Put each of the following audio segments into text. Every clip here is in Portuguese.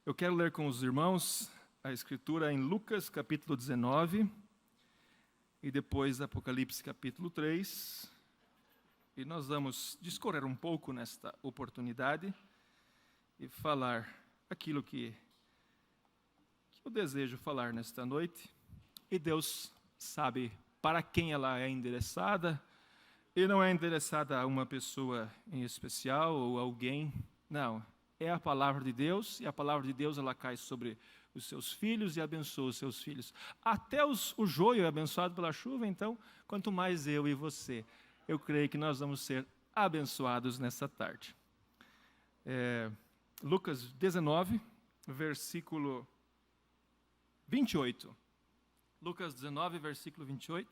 Eu quero ler com os irmãos a Escritura em Lucas, capítulo 19, e depois Apocalipse, capítulo 3. E nós vamos discorrer um pouco nesta oportunidade e falar aquilo que eu desejo falar nesta noite. E Deus sabe para quem ela é endereçada, e não é endereçada a uma pessoa em especial ou alguém, não. É a palavra de Deus, e a palavra de Deus ela cai sobre os seus filhos e abençoa os seus filhos. Até o joio é abençoado pela chuva, então, quanto mais eu e você, eu creio que nós vamos ser abençoados nessa tarde. Lucas 19, versículo 28. Lucas 19, versículo 28.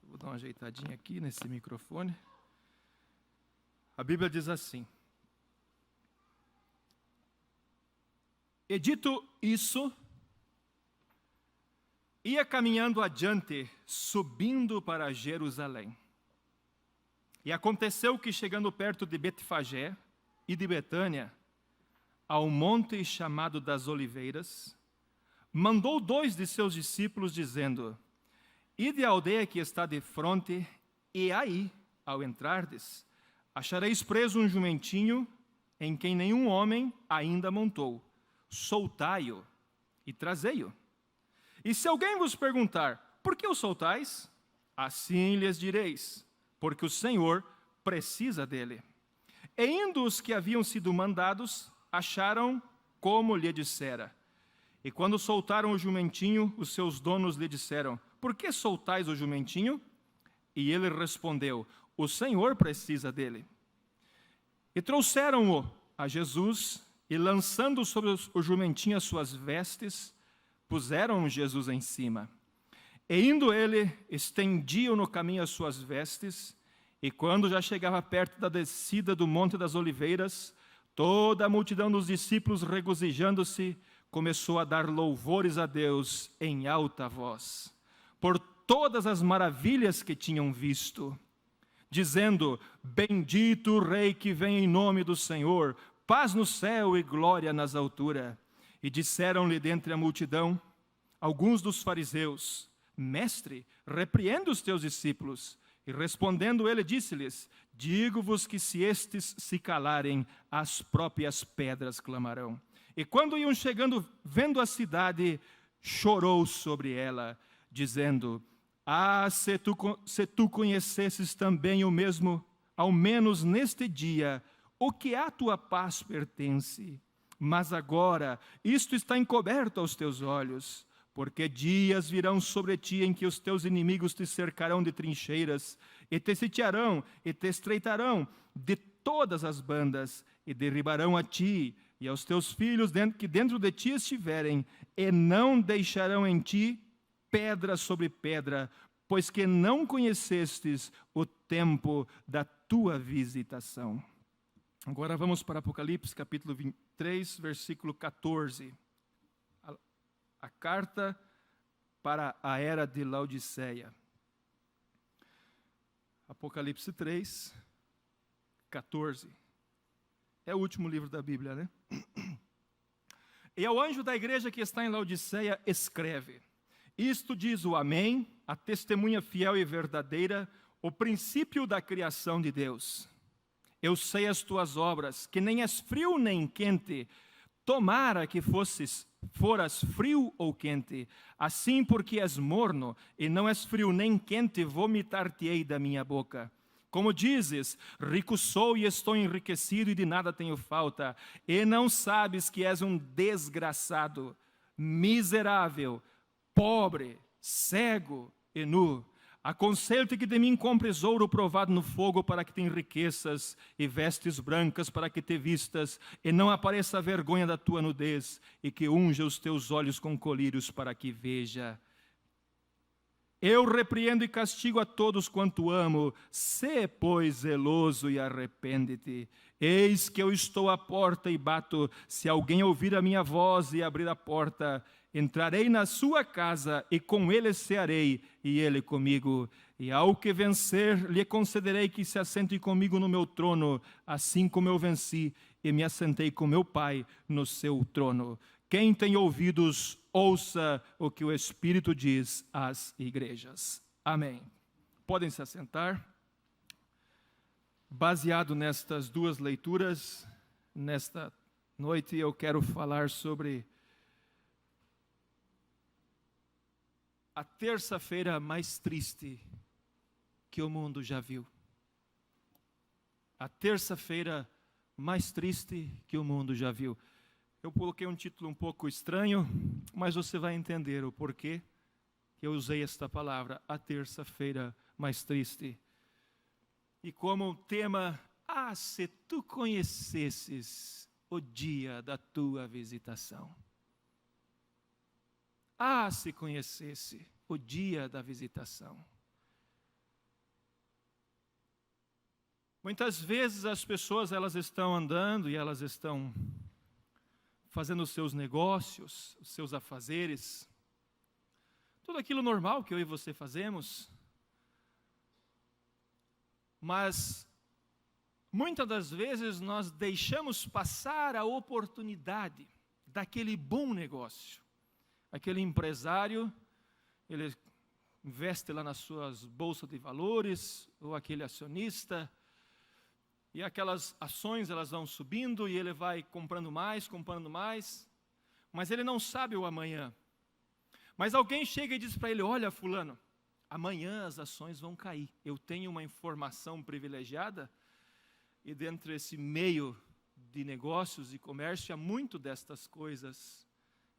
Vou dar uma ajeitadinha aqui nesse microfone. A Bíblia diz assim: E dito isso, ia caminhando adiante, subindo para Jerusalém. E aconteceu que, chegando perto de Betfagé e de Betânia, ao monte chamado das Oliveiras, mandou 2 de seus discípulos, dizendo: Ide à aldeia que está defronte, e aí, ao entrardes, achareis preso um jumentinho, em quem nenhum homem ainda montou. Soltai-o e trazei-o. E se alguém vos perguntar: por que o soltais? Assim lhes direis: porque o Senhor precisa dele. E indo os que haviam sido mandados, acharam como lhe dissera. E quando soltaram o jumentinho, os seus donos lhe disseram: por que soltais o jumentinho? E ele respondeu: o Senhor precisa dele. E trouxeram-o a Jesus, e lançando sobre o jumentinho as suas vestes, puseram Jesus em cima. E indo ele, estendiam no caminho as suas vestes, e quando já chegava perto da descida do Monte das Oliveiras, toda a multidão dos discípulos, regozijando-se, começou a dar louvores a Deus em alta voz, por todas as maravilhas que tinham visto, dizendo: bendito o Rei que vem em nome do Senhor, paz no céu e glória nas alturas. E disseram-lhe dentre a multidão alguns dos fariseus: Mestre, repreenda os teus discípulos. E respondendo ele, disse-lhes: digo-vos que se estes se calarem, as próprias pedras clamarão. E quando iam chegando, vendo a cidade, chorou sobre ela, dizendo: se tu conhecesses também o mesmo, ao menos neste dia, o que à tua paz pertence. Mas agora isto está encoberto aos teus olhos, porque dias virão sobre ti em que os teus inimigos te cercarão de trincheiras, e te sitiarão e te estreitarão de todas as bandas, e derribarão a ti e aos teus filhos que dentro de ti estiverem, e não deixarão em ti pedra sobre pedra, pois que não conhecestes o tempo da tua visitação. Agora vamos para Apocalipse, capítulo 23, versículo 14. A carta para a era de Laodiceia. Apocalipse 3, 14. É o último livro da Bíblia, né? E ao anjo da igreja que está em Laodiceia, escreve: isto diz o Amém, a testemunha fiel e verdadeira, o princípio da criação de Deus. Eu sei as tuas obras, que nem és frio nem quente. Tomara que foras frio ou quente. Assim, porque és morno e não és frio nem quente, vomitar-te-ei da minha boca. Como dizes: rico sou e estou enriquecido e de nada tenho falta, e não sabes que és um desgraçado, miserável, pobre, cego e nu. Aconselho-te que de mim compres ouro provado no fogo, para que te enriqueças, e vestes brancas para que te vistas, e não apareça a vergonha da tua nudez, e que unja os teus olhos com colírios para que veja. Eu repreendo e castigo a todos quanto amo. Sê, pois, zeloso e arrepende-te. Eis que eu estou à porta e bato. Se alguém ouvir a minha voz e abrir a porta, entrarei na sua casa e com ele cearei, e ele comigo. E ao que vencer, lhe concederei que se assente comigo no meu trono, assim como eu venci e me assentei com meu Pai no seu trono. Quem tem ouvidos, ouça o que o Espírito diz às igrejas. Amém. Podem se assentar. Baseado nestas duas leituras, nesta noite eu quero falar sobre a terça-feira mais triste que o mundo já viu. A terça-feira mais triste que o mundo já viu. Eu coloquei um título um pouco estranho, mas você vai entender o porquê que eu usei esta palavra, a terça-feira mais triste. E como tema, se tu conhecesses o dia da tua visitação. Se conhecesse o dia da visitação. Muitas vezes as pessoas elas estão andando e elas estão fazendo os seus negócios, os seus afazeres, tudo aquilo normal que eu e você fazemos, mas muitas das vezes nós deixamos passar a oportunidade daquele bom negócio. Aquele empresário, ele investe lá nas suas bolsas de valores, ou aquele acionista, e aquelas ações elas vão subindo e ele vai comprando mais, mas ele não sabe o amanhã. Mas alguém chega e diz para ele, olha fulano, amanhã as ações vão cair. Eu tenho uma informação privilegiada e dentro desse meio de negócios e comércio há muito destas coisas,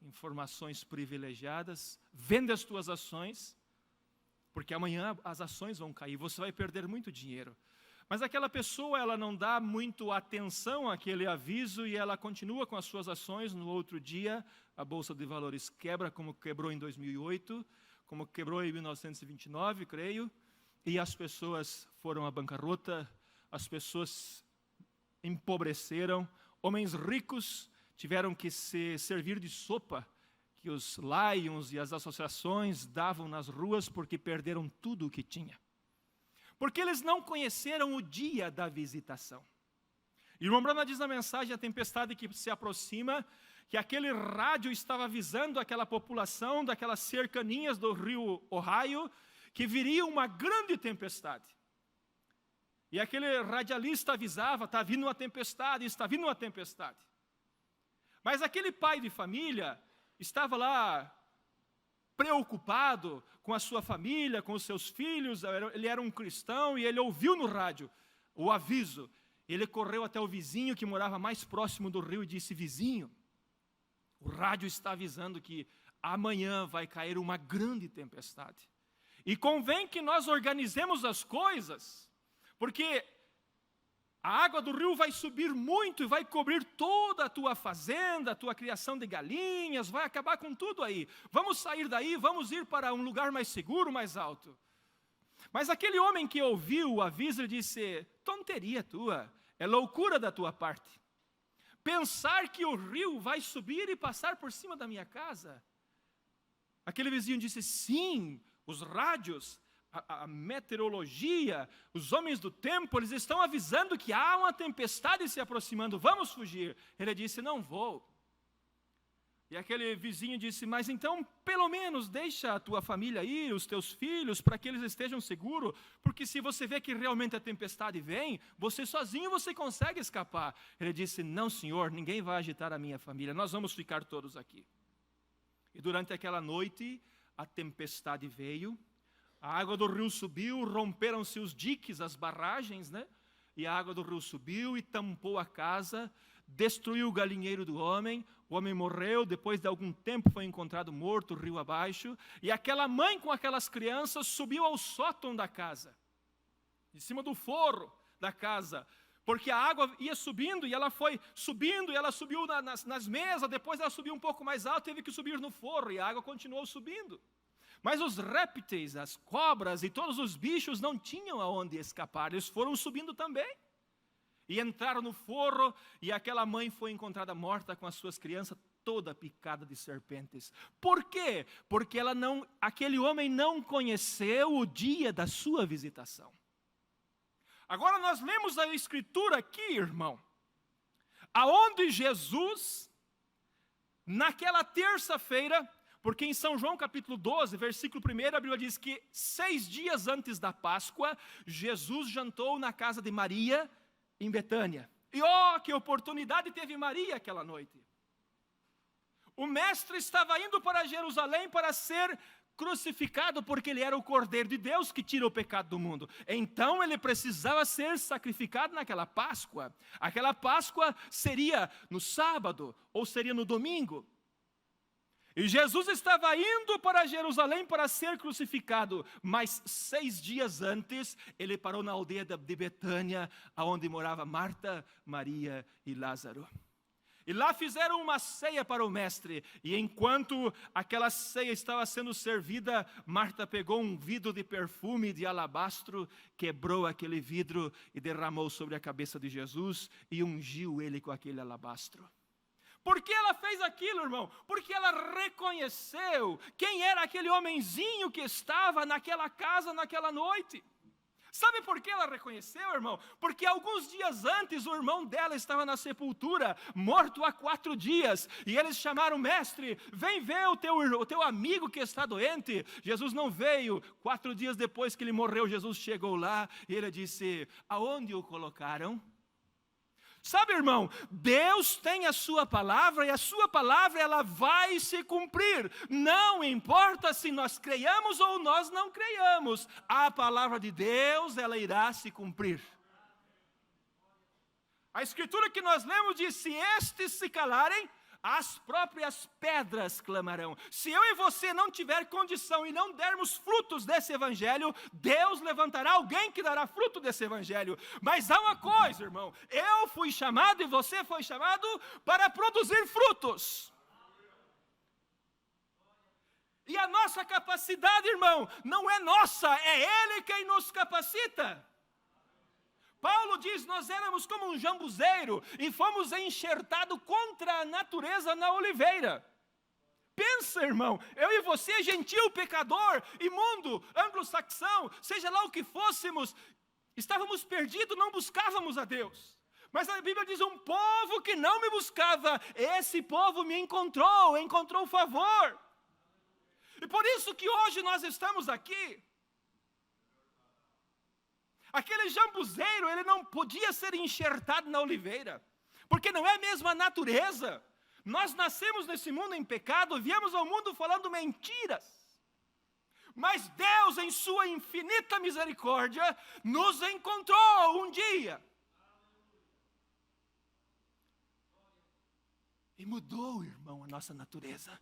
informações privilegiadas. Vende as tuas ações, porque amanhã as ações vão cair, você vai perder muito dinheiro. Mas aquela pessoa, ela não dá muito atenção àquele aviso e ela continua com as suas ações. No outro dia, a Bolsa de Valores quebra, como quebrou em 2008, como quebrou em 1929, creio, e as pessoas foram à bancarrota, as pessoas empobreceram, homens ricos tiveram que se servir de sopa que os Lions e as associações davam nas ruas porque perderam tudo o que tinha. Porque eles não conheceram o dia da visitação. E o irmão Branham diz na mensagem, a tempestade que se aproxima, que aquele rádio estava avisando aquela população daquelas cercanias do rio Ohio, que viria uma grande tempestade. E aquele radialista avisava, está vindo uma tempestade, está vindo uma tempestade. Mas aquele pai de família estava lá preocupado com a sua família, com os seus filhos, ele era um cristão e ele ouviu no rádio o aviso. Ele correu até o vizinho que morava mais próximo do rio e disse, vizinho, o rádio está avisando que amanhã vai cair uma grande tempestade. E convém que nós organizemos as coisas, porque a água do rio vai subir muito e vai cobrir toda a tua fazenda, a tua criação de galinhas, vai acabar com tudo aí. Vamos sair daí, vamos ir para um lugar mais seguro, mais alto. Mas aquele homem que ouviu o aviso disse, tonteria tua, é loucura da tua parte. Pensar que o rio vai subir e passar por cima da minha casa. Aquele vizinho disse, sim, os rádios, a meteorologia, os homens do tempo, eles estão avisando que há uma tempestade se aproximando, vamos fugir. Ele disse, não vou. E aquele vizinho disse, mas então, pelo menos, deixa a tua família ir, os teus filhos, para que eles estejam seguros, porque se você vê que realmente a tempestade vem, você sozinho você consegue escapar. Ele disse, não senhor, ninguém vai agitar a minha família, nós vamos ficar todos aqui. E durante aquela noite, a tempestade veio, a água do rio subiu, romperam-se os diques, as barragens, né? E a água do rio subiu e tampou a casa, destruiu o galinheiro do homem, o homem morreu, depois de algum tempo foi encontrado morto, rio abaixo, e aquela mãe com aquelas crianças subiu ao sótão da casa, em cima do forro da casa, porque a água ia subindo, e ela foi subindo, e ela subiu nas mesas, depois ela subiu um pouco mais alto, teve que subir no forro, e a água continuou subindo. Mas os répteis, as cobras e todos os bichos não tinham aonde escapar, eles foram subindo também. E entraram no forro, e aquela mãe foi encontrada morta com as suas crianças, toda picada de serpentes. Por quê? Porque aquele homem não conheceu o dia da sua visitação. Agora nós lemos a Escritura aqui, irmão, aonde Jesus, naquela terça-feira, porque em São João capítulo 12, versículo 1, a Bíblia diz que 6 dias antes da Páscoa, Jesus jantou na casa de Maria, em Betânia. E que oportunidade teve Maria aquela noite. O mestre estava indo para Jerusalém para ser crucificado, porque ele era o Cordeiro de Deus que tira o pecado do mundo. Então ele precisava ser sacrificado naquela Páscoa. Aquela Páscoa seria no sábado, ou seria no domingo. E Jesus estava indo para Jerusalém para ser crucificado, mas 6 dias antes, ele parou na aldeia de Betânia, onde morava Marta, Maria e Lázaro. E lá fizeram uma ceia para o mestre, e enquanto aquela ceia estava sendo servida, Marta pegou um vidro de perfume de alabastro, quebrou aquele vidro e derramou sobre a cabeça de Jesus e ungiu ele com aquele alabastro. Por que ela fez aquilo, irmão? Porque ela reconheceu quem era aquele homenzinho que estava naquela casa naquela noite. Sabe por que ela reconheceu, irmão? Porque alguns dias antes o irmão dela estava na sepultura, morto há 4 dias. E eles chamaram o mestre, vem ver o teu amigo que está doente. Jesus não veio. 4 dias depois que ele morreu, Jesus chegou lá e ele disse, aonde o colocaram? Sabe, irmão, Deus tem a sua palavra e a sua palavra ela vai se cumprir. Não importa se nós creiamos ou nós não creiamos, a palavra de Deus ela irá se cumprir. A escritura que nós lemos diz, se estes se calarem, as próprias pedras clamarão. Se eu e você não tiver condição e não dermos frutos desse evangelho, Deus levantará alguém que dará fruto desse evangelho. Mas há uma coisa, irmão, eu fui chamado e você foi chamado para produzir frutos. E a nossa capacidade, irmão, não é nossa, é Ele quem nos capacita. Paulo diz, nós éramos como um jambuzeiro e fomos enxertados contra a natureza na oliveira. Pensa, irmão, eu e você, gentil, pecador, imundo, anglo-saxão, seja lá o que fôssemos, estávamos perdidos, não buscávamos a Deus. Mas a Bíblia diz, um povo que não me buscava, esse povo me encontrou favor. E por isso que hoje nós estamos aqui. Aquele jambuzeiro, ele não podia ser enxertado na oliveira, porque não é mesmo a natureza. Nós nascemos nesse mundo em pecado, viemos ao mundo falando mentiras. Mas Deus, em sua infinita misericórdia, nos encontrou um dia. E mudou, irmão, a nossa natureza.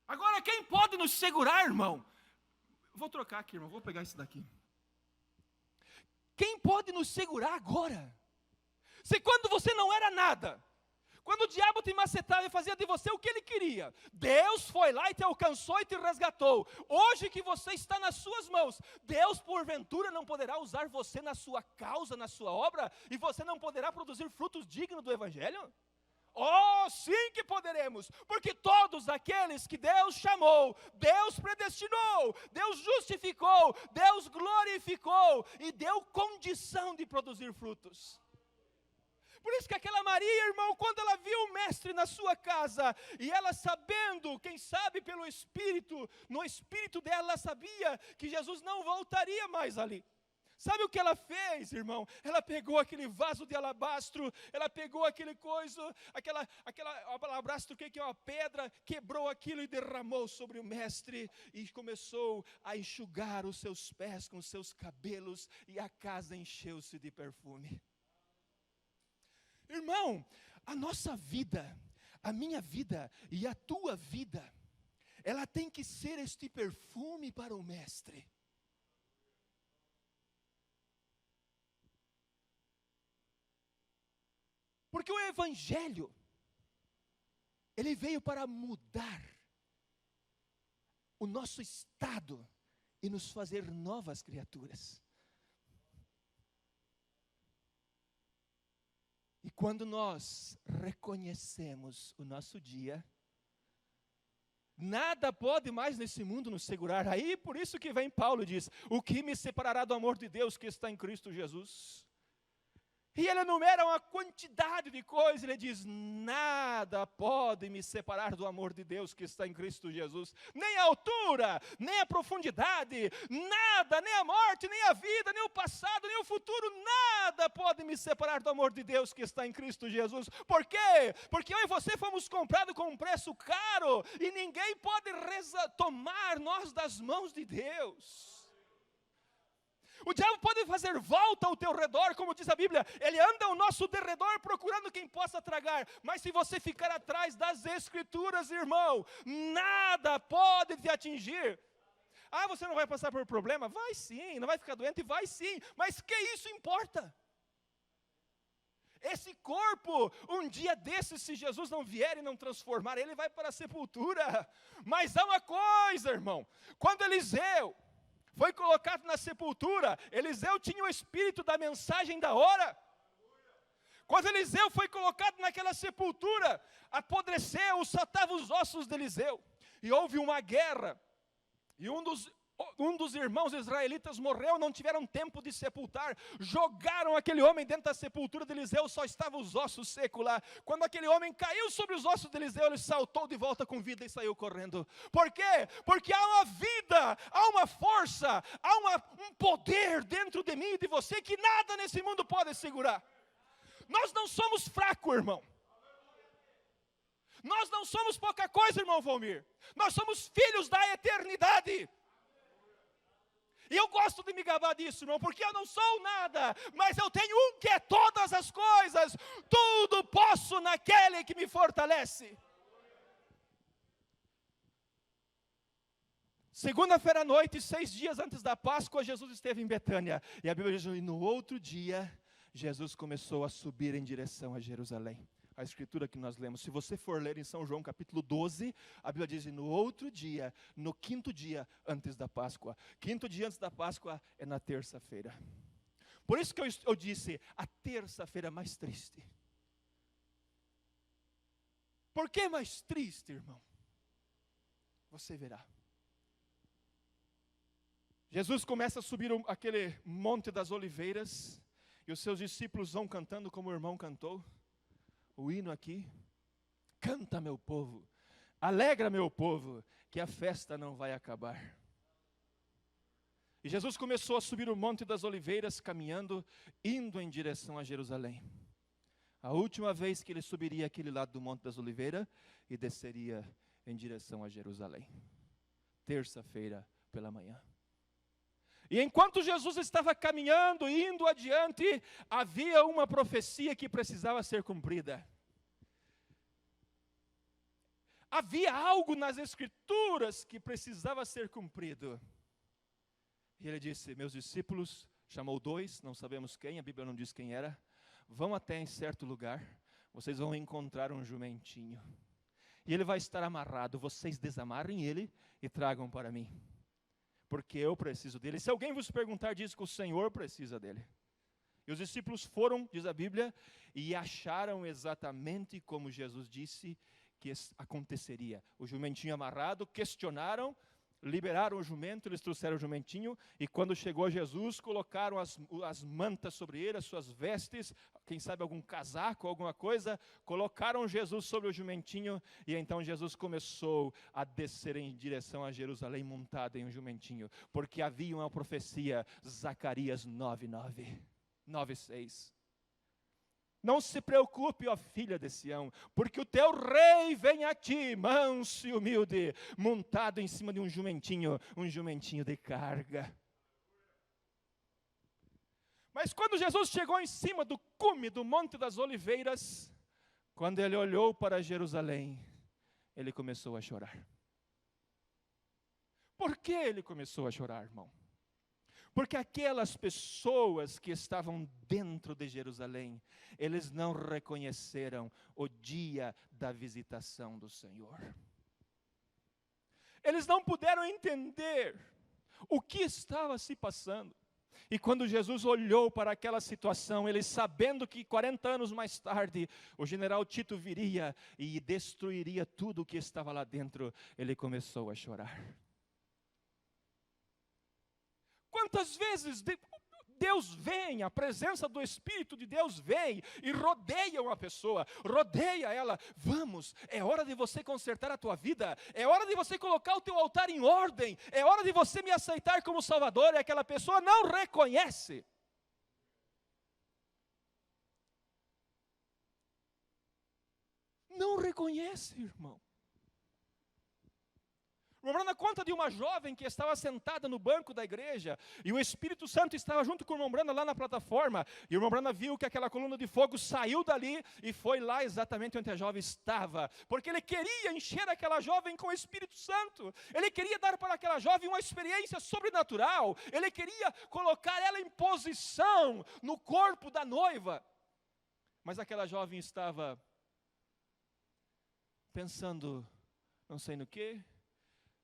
Agora, quem pode nos segurar, irmão? Vou trocar aqui, irmão, vou pegar esse daqui. Quem pode nos segurar agora? Se quando você não era nada, quando o diabo te macetava e fazia de você o que ele queria, Deus foi lá e te alcançou e te resgatou. Hoje que você está nas suas mãos, Deus porventura não poderá usar você na sua causa, na sua obra, e você não poderá produzir frutos dignos do evangelho? Oh, sim que poderemos, porque todos aqueles que Deus chamou, Deus predestinou, Deus justificou, Deus glorificou e deu condição de produzir frutos. Por isso que aquela Maria, irmão, quando ela viu o mestre na sua casa, e ela sabendo, quem sabe pelo Espírito, no Espírito dela, ela sabia que Jesus não voltaria mais ali. Sabe o que ela fez, irmão? Ela pegou aquele vaso de alabastro, ela pegou aquele coisa, aquela alabastro que é uma pedra, quebrou aquilo e derramou sobre o mestre e começou a enxugar os seus pés com os seus cabelos e a casa encheu-se de perfume. Irmão, a nossa vida, a minha vida e a tua vida, ela tem que ser este perfume para o mestre. Porque o evangelho, ele veio para mudar o nosso estado e nos fazer novas criaturas. E quando nós reconhecemos o nosso dia, nada pode mais nesse mundo nos segurar. Aí, por isso que vem Paulo e diz: o que me separará do amor de Deus que está em Cristo Jesus? E ele enumera uma quantidade de coisas, ele diz: nada pode me separar do amor de Deus que está em Cristo Jesus, nem a altura, nem a profundidade, nada, nem a morte, nem a vida, nem o passado, nem o futuro, nada pode me separar do amor de Deus que está em Cristo Jesus. Por quê? Porque eu e você fomos comprados com um preço caro, e ninguém pode tomar nós das mãos de Deus. O diabo pode fazer volta ao teu redor, como diz a Bíblia, ele anda ao nosso derredor procurando quem possa tragar, mas se você ficar atrás das Escrituras, irmão, nada pode te atingir. Ah, você não vai passar por problema? Vai sim. Não vai ficar doente? Vai sim, mas que isso importa? Esse corpo, um dia desses, se Jesus não vier e não transformar, ele vai para a sepultura. Mas há uma coisa, irmão, quando Eliseu foi colocado na sepultura, Eliseu tinha o espírito da mensagem da hora. Quando Eliseu foi colocado naquela sepultura, apodreceu, saltava os ossos de Eliseu. E houve uma guerra, e um dos irmãos israelitas morreu, não tiveram tempo de sepultar, jogaram aquele homem dentro da sepultura de Eliseu, só estavam os ossos secos lá. Quando aquele homem caiu sobre os ossos de Eliseu, ele saltou de volta com vida e saiu correndo. Por quê? Porque há uma vida, há uma força, há um poder dentro de mim e de você que nada nesse mundo pode segurar. Nós não somos fracos, irmão. Nós não somos pouca coisa, irmão Valmir. Nós somos filhos da eternidade. E eu gosto de me gabar disso, irmão, porque eu não sou nada, mas eu tenho um que é todas as coisas. Tudo posso naquele que me fortalece. Segunda-feira à noite, 6 dias antes da Páscoa, Jesus esteve em Betânia. E a Bíblia diz, e no outro dia, Jesus começou a subir em direção a Jerusalém. A escritura que nós lemos, se você for ler em São João capítulo 12, a Bíblia diz, no outro dia, no 5º dia antes da Páscoa. 5º dia antes da Páscoa é na terça-feira. Por isso que eu disse, a terça-feira mais triste. Por que mais triste, irmão? Você verá. Jesus começa a subir aquele monte das oliveiras, e os seus discípulos vão cantando como o irmão cantou. O hino aqui, canta meu povo, alegra meu povo, que a festa não vai acabar. E Jesus começou a subir o Monte das Oliveiras, caminhando, indo em direção a Jerusalém. A última vez que ele subiria aquele lado do Monte das Oliveiras e desceria em direção a Jerusalém. Terça-feira pela manhã. E enquanto Jesus estava caminhando, indo adiante, havia uma profecia que precisava ser cumprida. Havia algo nas Escrituras que precisava ser cumprido. E ele disse, meus discípulos, chamou 2, não sabemos quem, a Bíblia não diz quem era, vão até em certo lugar, vocês vão encontrar um jumentinho. E ele vai estar amarrado, vocês desamarrem ele e tragam para mim. Porque eu preciso dele. Se alguém vos perguntar, diz que o Senhor precisa dele. E os discípulos foram, diz a Bíblia, e acharam exatamente como Jesus disse que aconteceria. O jumentinho amarrado, questionaram, liberaram o jumento, eles trouxeram o jumentinho, e quando chegou Jesus, colocaram as mantas sobre ele, as suas vestes, quem sabe algum casaco, alguma coisa, colocaram Jesus sobre o jumentinho, e então Jesus começou a descer em direção a Jerusalém, montado em um jumentinho, porque havia uma profecia, Zacarias 9:6. Não se preocupe, ó filha de Sião, porque o teu rei vem a ti, manso e humilde, montado em cima de um jumentinho de carga. Mas quando Jesus chegou em cima do cume do Monte das Oliveiras, quando ele olhou para Jerusalém, ele começou a chorar. Por que ele começou a chorar, irmão? Porque aquelas pessoas que estavam dentro de Jerusalém, eles não reconheceram o dia da visitação do Senhor. Eles não puderam entender o que estava se passando. E quando Jesus olhou para aquela situação, ele sabendo que 40 anos mais tarde, o general Tito viria e destruiria tudo o que estava lá dentro, ele começou a chorar. Quantas vezes Deus vem, a presença do Espírito de Deus vem e rodeia uma pessoa, rodeia ela. Vamos, é hora de você consertar a tua vida, é hora de você colocar o teu altar em ordem, é hora de você me aceitar como Salvador, e aquela pessoa não reconhece. Não reconhece, irmão. O irmão Branham conta de uma jovem que estava sentada no banco da igreja, e o Espírito Santo estava junto com o irmão Branham lá na plataforma, e o irmão Branham viu que aquela coluna de fogo saiu dali, e foi lá exatamente onde a jovem estava, porque ele queria encher aquela jovem com o Espírito Santo, ele queria dar para aquela jovem uma experiência sobrenatural, ele queria colocar ela em posição no corpo da noiva, mas aquela jovem estava pensando, não sei no que,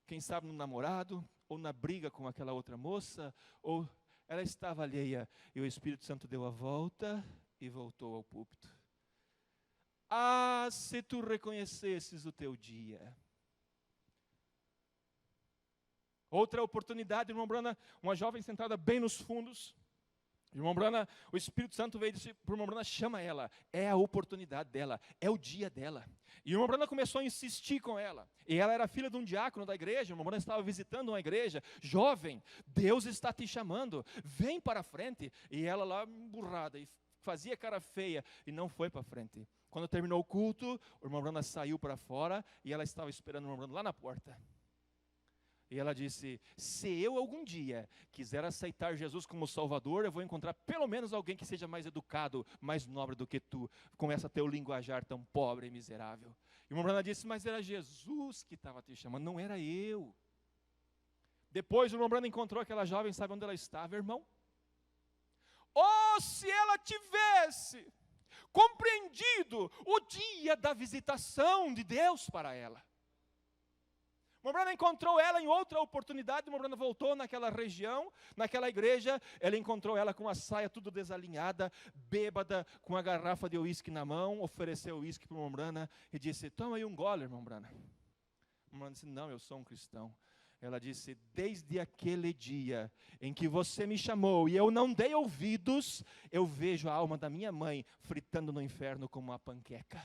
quem sabe no namorado, ou na briga com aquela outra moça, ou ela estava alheia, e o Espírito Santo deu a volta e voltou ao púlpito. Ah, se tu reconhecesses o teu dia. Outra oportunidade, irmão Branham, uma jovem sentada bem nos fundos, irmão Branham, o Espírito Santo veio e disse para o irmão Branham, chama ela, é a oportunidade dela, é o dia dela. E o irmão Branham começou a insistir com ela, e ela era filha de um diácono da igreja, o irmão Branham estava visitando uma igreja, jovem, Deus está te chamando, vem para a frente, e ela lá emburrada, e fazia cara feia, e não foi para a frente. Quando terminou o culto, o irmão Branham saiu para fora, e ela estava esperando o irmão Branham lá na porta. E ela disse, se eu algum dia quiser aceitar Jesus como Salvador, eu vou encontrar pelo menos alguém que seja mais educado, mais nobre do que tu, com essa teu linguajar tão pobre e miserável. E o irmão Branham disse, mas era Jesus que estava te chamando, não era eu. Depois o irmão Branham encontrou aquela jovem, sabe onde ela estava, irmão? Oh, se ela tivesse compreendido o dia da visitação de Deus para ela. O irmão Branham encontrou ela em outra oportunidade, o irmão Branham voltou naquela região, naquela igreja, ele encontrou ela com a saia tudo desalinhada, bêbada, com a garrafa de uísque na mão, ofereceu o uísque para o irmão Branham e disse, toma aí um gole, irmão Branham. O irmão Branham disse, não, eu sou um cristão. Ela disse, desde aquele dia em que você me chamou e eu não dei ouvidos, eu vejo a alma da minha mãe fritando no inferno como uma panqueca.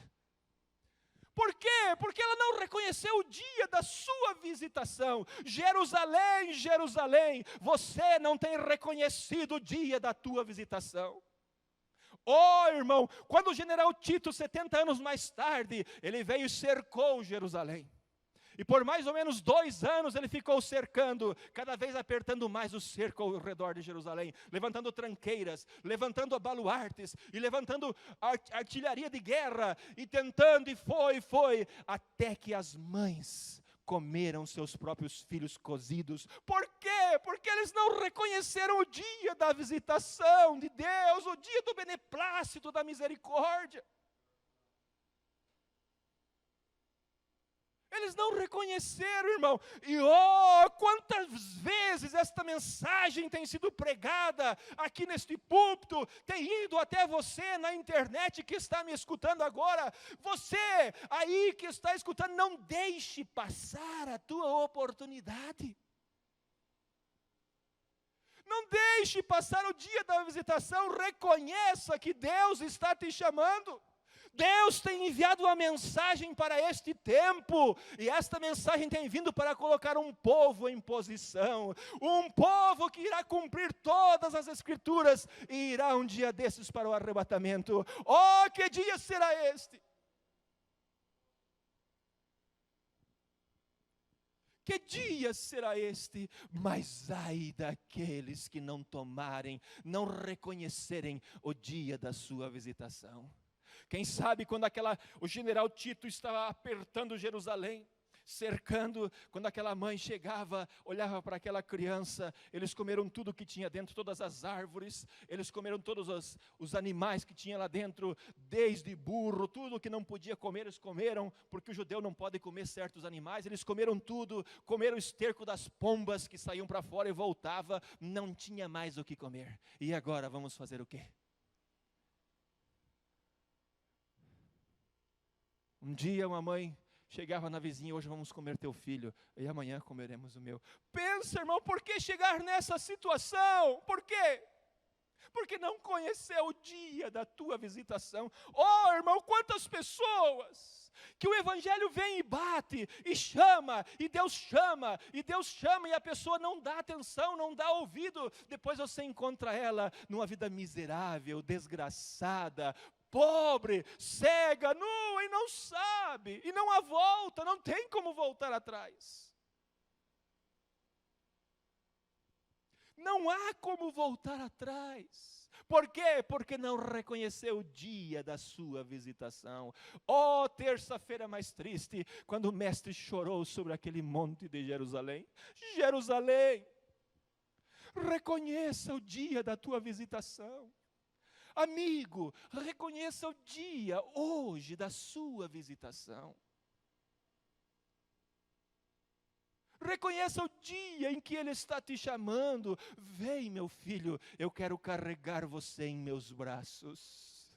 Por quê? Porque ela não reconheceu o dia da sua visitação. Jerusalém, Jerusalém, você não tem reconhecido o dia da tua visitação. Oh, irmão, quando o general Tito, 70 anos mais tarde, ele veio e cercou Jerusalém. E por mais ou menos 2 anos ele ficou cercando, cada vez apertando mais o cerco ao redor de Jerusalém, levantando tranqueiras, levantando baluartes, e levantando artilharia de guerra, e tentando, e foi, até que as mães comeram seus próprios filhos cozidos. Por quê? Porque eles não reconheceram o dia da visitação de Deus, o dia do beneplácito, da misericórdia. Eles não reconheceram, irmão. E quantas vezes esta mensagem tem sido pregada aqui neste púlpito, tem ido até você na internet que está me escutando agora. Você aí que está escutando, não deixe passar a tua oportunidade. Não deixe passar o dia da visitação, reconheça que Deus está te chamando. Deus tem enviado uma mensagem para este tempo, e esta mensagem tem vindo para colocar um povo em posição, um povo que irá cumprir todas as escrituras, e irá um dia desses para o arrebatamento. Oh, que dia será este? Que dia será este? Mas ai daqueles que não tomarem, não reconhecerem o dia da sua visitação. Quem sabe quando o general Tito estava apertando Jerusalém, cercando. Quando aquela mãe chegava, olhava para aquela criança, eles comeram tudo que tinha dentro, todas as árvores, eles comeram todos os animais que tinha lá dentro, desde burro, tudo que não podia comer, eles comeram, porque o judeu não pode comer certos animais, eles comeram tudo, comeram o esterco das pombas que saíam para fora e voltava, não tinha mais o que comer. E agora vamos fazer o quê? Um dia uma mãe chegava na vizinha, hoje vamos comer teu filho, e amanhã comeremos o meu. Pensa, irmão, por que chegar nessa situação? Por quê? Porque não conheceu o dia da tua visitação. Oh, irmão, quantas pessoas que o evangelho vem e bate, e chama, e Deus chama, e a pessoa não dá atenção, não dá ouvido. Depois você encontra ela numa vida miserável, desgraçada, pobre, cega, nua, e não sabe, e não há volta, não tem como voltar atrás. Não há como voltar atrás. Por quê? Porque não reconheceu o dia da sua visitação. Oh, terça-feira mais triste, quando o mestre chorou sobre aquele monte de Jerusalém. Jerusalém, reconheça o dia da tua visitação. Amigo, reconheça o dia hoje da sua visitação. Reconheça o dia em que Ele está te chamando. Vem, meu filho, eu quero carregar você em meus braços.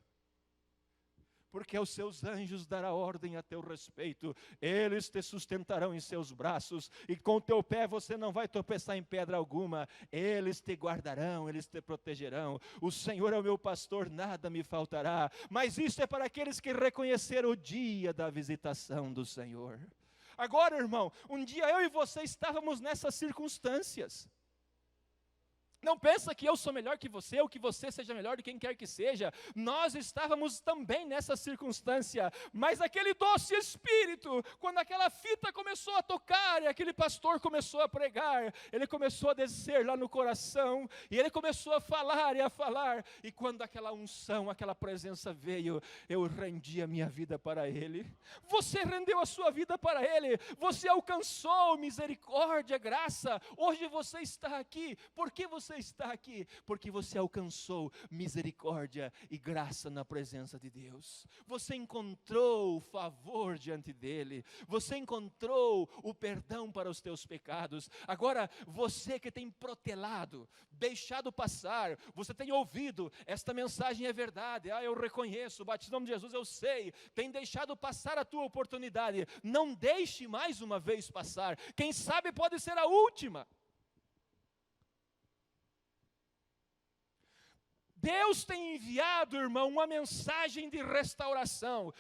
Porque aos seus anjos dará ordem a teu respeito. Eles te sustentarão em seus braços. E com o teu pé você não vai tropeçar em pedra alguma. Eles te guardarão, eles te protegerão. O Senhor é o meu pastor, nada me faltará. Mas isso é para aqueles que reconheceram o dia da visitação do Senhor. Agora, irmão, um dia eu e você estávamos nessas circunstâncias. Não pensa que eu sou melhor que você, ou que você seja melhor de quem quer que seja. Nós estávamos também nessa circunstância. Mas aquele doce espírito, quando aquela fita começou a tocar, e aquele pastor começou a pregar, ele começou a descer lá no coração, e ele começou a falar e a falar. E quando aquela unção, aquela presença veio, eu rendi a minha vida para Ele. Você rendeu a sua vida para Ele. Você alcançou misericórdia, graça. Hoje você está aqui. Por que você está aqui? Porque você alcançou misericórdia e graça na presença de Deus. Você encontrou o favor diante dEle. Você encontrou o perdão para os teus pecados. Agora, você que tem protelado, deixado passar, você tem ouvido, esta mensagem é verdade, eu reconheço, o batismo de Jesus eu sei, tem deixado passar a tua oportunidade. Não deixe mais uma vez passar. Quem sabe pode ser a última. Deus tem enviado, irmão, uma mensagem de restauração.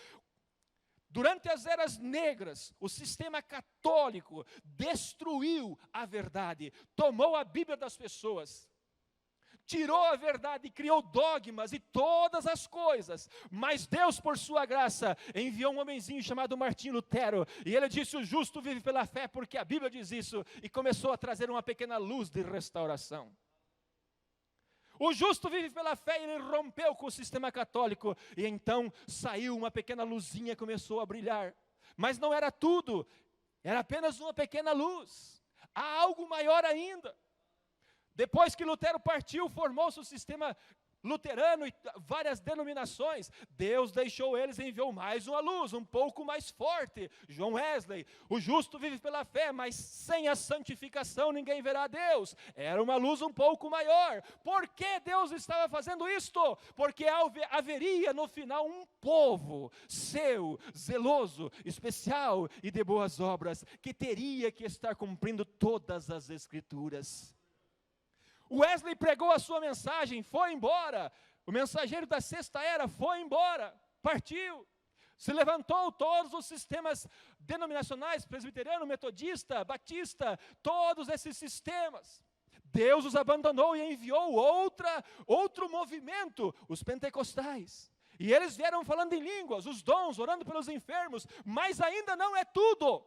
Durante as eras negras, o sistema católico destruiu a verdade, tomou a Bíblia das pessoas, tirou a verdade e criou dogmas e todas as coisas. Mas Deus, por sua graça, enviou um homenzinho chamado Martinho Lutero, e ele disse: o justo vive pela fé, porque a Bíblia diz isso, e começou a trazer uma pequena luz de restauração. O justo vive pela fé, e ele rompeu com o sistema católico, e então saiu uma pequena luzinha, começou a brilhar. Mas não era tudo, era apenas uma pequena luz. Há algo maior ainda. Depois que Lutero partiu, formou-se o sistema luterano e várias denominações. Deus deixou eles e enviou mais uma luz, um pouco mais forte. John Wesley: o justo vive pela fé, mas sem a santificação ninguém verá Deus. Era uma luz um pouco maior. Por que Deus estava fazendo isto? Porque haveria no final um povo seu, zeloso, especial e de boas obras, que teria que estar cumprindo todas as Escrituras. Wesley pregou a sua mensagem, foi embora. O mensageiro da sexta era foi embora, partiu. Se levantou todos os sistemas denominacionais, presbiteriano, metodista, batista, todos esses sistemas. Deus os abandonou e enviou outro movimento, os pentecostais. E eles vieram falando em línguas, os dons, orando pelos enfermos, mas ainda não é tudo.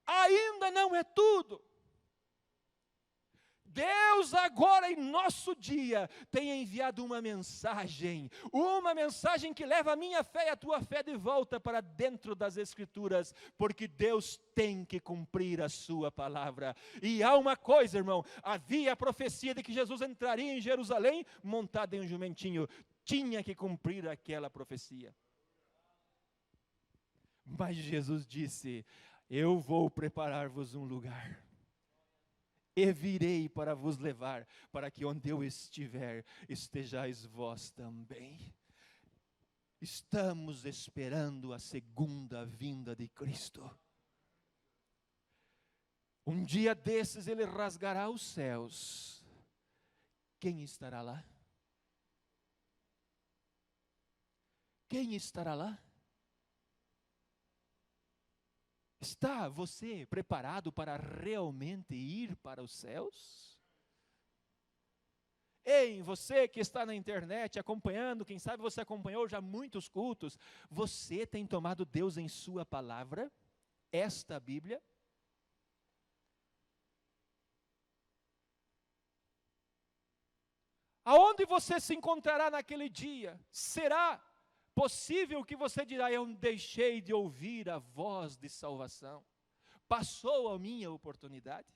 Ainda não é tudo. Deus agora em nosso dia tem enviado uma mensagem que leva a minha fé e a tua fé de volta para dentro das Escrituras, porque Deus tem que cumprir a sua palavra. E há uma coisa, irmão, havia a profecia de que Jesus entraria em Jerusalém montado em um jumentinho, tinha que cumprir aquela profecia. Mas Jesus disse: eu vou preparar-vos um lugar. E virei para vos levar, para que onde eu estiver, estejais vós também. Estamos esperando a segunda vinda de Cristo. Um dia desses Ele rasgará os céus. Quem estará lá? Quem estará lá? Está você preparado para realmente ir para os céus? Ei, você que está na internet acompanhando, quem sabe você acompanhou já muitos cultos, você tem tomado Deus em sua palavra, esta Bíblia? Aonde você se encontrará naquele dia? Será possível que você dirá: eu deixei de ouvir a voz de salvação, passou a minha oportunidade?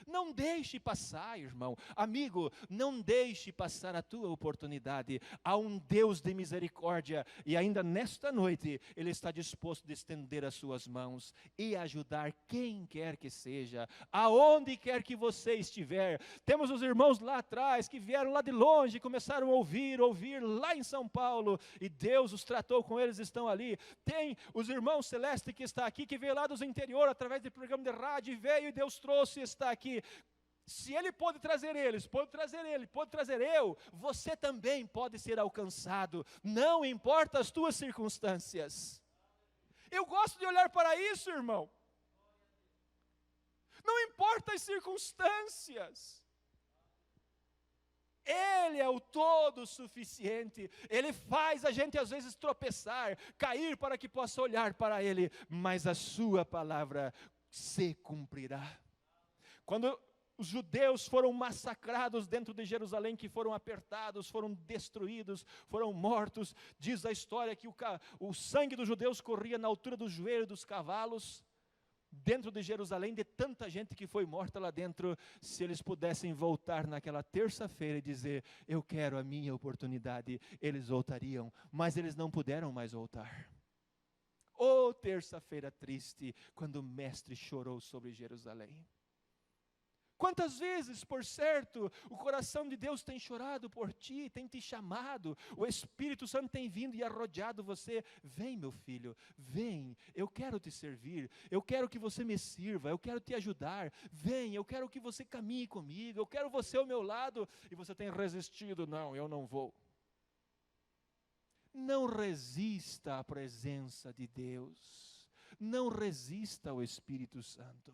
Não deixe passar, irmão, amigo, não deixe passar a tua oportunidade. Há um Deus de misericórdia e ainda nesta noite Ele está disposto a estender as suas mãos e ajudar quem quer que seja, aonde quer que você estiver. Temos os irmãos lá atrás que vieram lá de longe e começaram a ouvir lá em São Paulo, e Deus os tratou com eles, estão ali. Tem os irmãos Celeste que está aqui, que veio lá dos interior através de programa de rádio, e veio e Deus trouxe e está aqui. Se Ele pode trazer eles, pode trazer eu, você também pode ser alcançado, não importa as tuas circunstâncias. Eu gosto de olhar para isso, irmão. Não importa as circunstâncias, Ele é o todo suficiente. Ele faz a gente às vezes tropeçar, cair para que possa olhar para Ele, mas a sua palavra se cumprirá. Quando os judeus foram massacrados dentro de Jerusalém, que foram apertados, foram destruídos, foram mortos, diz a história que o sangue dos judeus corria na altura do joelho dos cavalos, dentro de Jerusalém, de tanta gente que foi morta lá dentro. Se eles pudessem voltar naquela terça-feira e dizer: eu quero a minha oportunidade, eles voltariam, mas eles não puderam mais voltar. Oh, terça-feira triste, quando o mestre chorou sobre Jerusalém. Quantas vezes, por certo, o coração de Deus tem chorado por ti, tem te chamado, o Espírito Santo tem vindo e arrodeado você: vem, meu filho, vem, eu quero te servir, eu quero que você me sirva, eu quero te ajudar, vem, eu quero que você caminhe comigo, eu quero você ao meu lado. E você tem resistido: não, eu não vou. Não resista à presença de Deus, não resista ao Espírito Santo.